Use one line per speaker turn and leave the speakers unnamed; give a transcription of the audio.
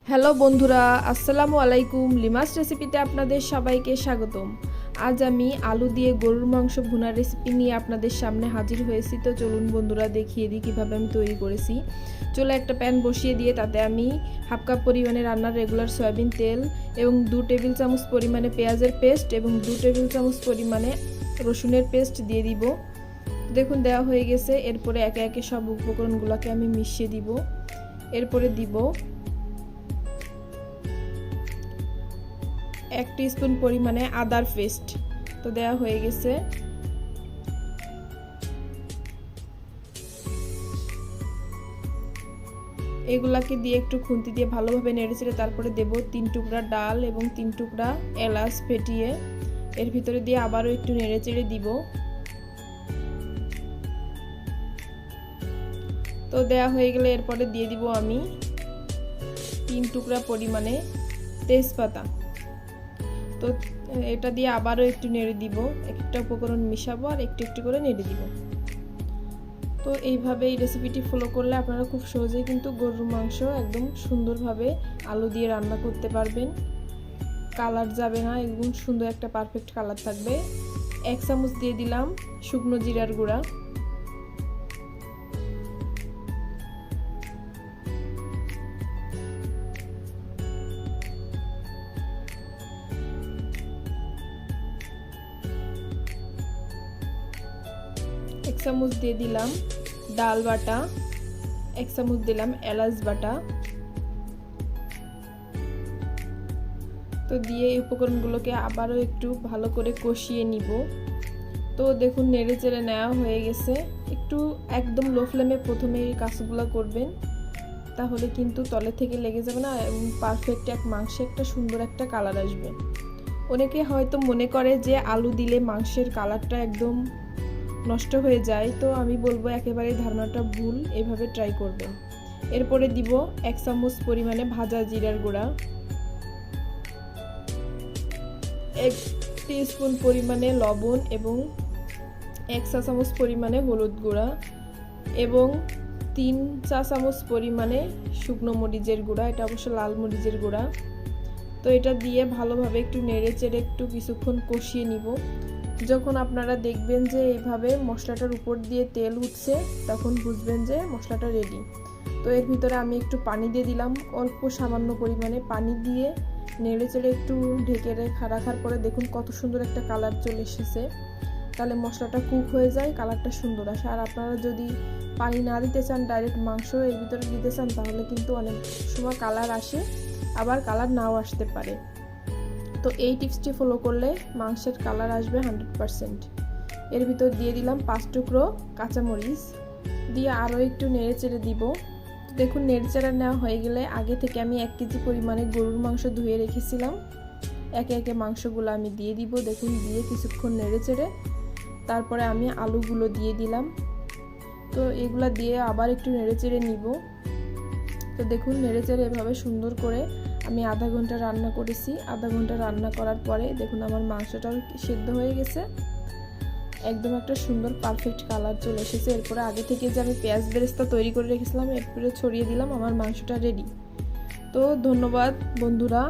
Hello বন্ধুরা, আসসালামু আলাইকুম। লিমাস রেসিপিতে আপনাদের সবাইকে স্বাগতম। আজ আমি আলু দিয়ে গরুর মাংস ভুনার রেসিপি নিয়ে আপনাদের সামনে হাজির হয়েছি। তো চলুন বন্ধুরা, দেখিয়ে দিই কীভাবে আমি তৈরি করেছি। চুলে একটা প্যান বসিয়ে দিয়ে তাতে আমি হাফ কাপ পরিমাণে রান্নার রেগুলার সয়াবিন তেল এবং 2 টেবিল চামচ পরিমাণে পেঁয়াজের পেস্ট এবং 2 টেবিল চামচ পরিমাণে রসুনের পেস্ট দিয়ে দিব। দেখুন দেওয়া হয়ে গেছে। এরপরে একে একে সব উপকরণগুলোকে আমি মিশিয়ে দিব। এরপরে দিব 1 টিস্পুন পরিমাণে আদার পেস্ট। তো দেওয়া হয়ে গেছে। এগুলাকে দিয়ে একটু খুন্তি দিয়ে ভালোভাবে নেড়েচেড়ে তারপরে দেব 3 টুকরা ডাল এবং 3 টুকরা এলাচ ফেটিয়ে এর ভিতরে দিয়ে আবারও একটু নেড়েচেড়ে দিব। তো দেওয়া হয়ে গেলে এরপরে দিয়ে দিব আমি 3 টুকরা পরিমাণে তেজপাতা। তো এটা দিয়ে আবারও একটু নেড়ে দিব। একটা উপকরণ মিশাবো আর একটু একটু করে নেড়ে দিব। তো এইভাবে এই রেসিপিটি ফলো করলে আপনারা খুব সহজেই কিন্তু গরুর মাংস একদম সুন্দরভাবে আলু দিয়ে রান্না করতে পারবেন। কালার যাবে না, একদম সুন্দর একটা পারফেক্ট কালার থাকবে। 1 চামচ দিয়ে দিলাম শুকনো জিরার গুঁড়া, এক চামচ দিয়ে দিলাম ডাল বাটা, 1 চামচ দিলাম এলাচ বাটা। তো দিয়ে এই উপকরণগুলোকে আবারও একটু ভালো করে কষিয়ে নিব। তো দেখুন নেড়ে চেড়ে নেওয়া হয়ে গেছে। একটু একদম লো ফ্লেমে প্রথমে এই কাজগুলো করবেন, তাহলে কিন্তু তলে থেকে লেগে যাবে না এবং পারফেক্ট মাংসে একটা সুন্দর একটা কালার আসবে। অনেকে হয়তো মনে করে যে আলু দিলে মাংসের কালারটা একদম নষ্ট হয়ে যায়। তো আমি বলবো একেবারে ধারণাটা ভুল, এভাবে ট্রাই করবেন। এরপরে দিব 1 চামচ পরিমাণে ভাজা জিরার গুঁড়া, 1 টিস্পুন পরিমাণে লবণ এবং 1 চা চামচ পরিমাণে হলুদ গুঁড়া এবং 3 চা চামচ পরিমাণে শুকনো মরিচের গুঁড়া, এটা অবশ্য লাল মরিচের গুঁড়া। তো এটা দিয়ে ভালোভাবে একটু নেড়ে চেড়ে একটু কিছুক্ষণ কষিয়ে নিব। যখন আপনারা দেখবেন যে এইভাবে মশলাটার উপর দিয়ে তেল উঠছে, তখন বুঝবেন যে মশলাটা রেডি। তো এর ভিতরে আমি একটু পানি দিয়ে দিলাম, অল্প সামান্য পরিমাণে পানি দিয়ে নেড়ে চেড়ে একটু ঢেকে রাখার পরে দেখুন কত সুন্দর একটা কালার চলে এসেছে। তাহলে মশলাটা কুক হয়ে যায়, কালারটা সুন্দর আসে। আর আপনারা যদি পানি না দিতে চান, ডাইরেক্ট মাংস এর ভিতরে দিতে চান, তাহলে কিন্তু অনেক সময় কালার আসে, আবার কালার নাও আসতে পারে। তো এই টিপসটি ফলো করলে মাংসের কালার আসবে 100%। এর ভিতর দিয়ে দিলাম 5 টুকরো কাঁচামরিচ, দিয়ে আরও একটু নেড়ে চেড়ে দিব। দেখুন নেড়ে চেড়ে নেওয়া হয়ে গেলে আগে থেকে আমি 1 কেজি পরিমাণে গরুর মাংস ধুয়ে রেখেছিলাম, একে একে মাংসগুলো আমি দিয়ে দিব। দেখুন দিয়ে কিছুক্ষণ নেড়ে চেড়ে তারপরে আমি আলুগুলো দিয়ে দিলাম। তো এগুলা দিয়ে আবার একটু নেড়ে চেড়ে নিব। তো দেখুন নেড়ে চেড়ে এভাবে সুন্দর করে আমি আধা ঘন্টা রান্না করেছি। আধা ঘন্টা রান্না করার পরে দেখুন আমার মাংসটাও সেদ্ধ হয়ে গেছে, একদম একটা সুন্দর পারফেক্ট কালার চলে এসেছে। এরপরে আগে থেকে যে আমি পেঁয়াজ বেরেস্তা তৈরি করে রেখেছিলাম এরপরে ছড়িয়ে দিলাম, আমার মাংসটা রেডি। তো ধন্যবাদ বন্ধুরা।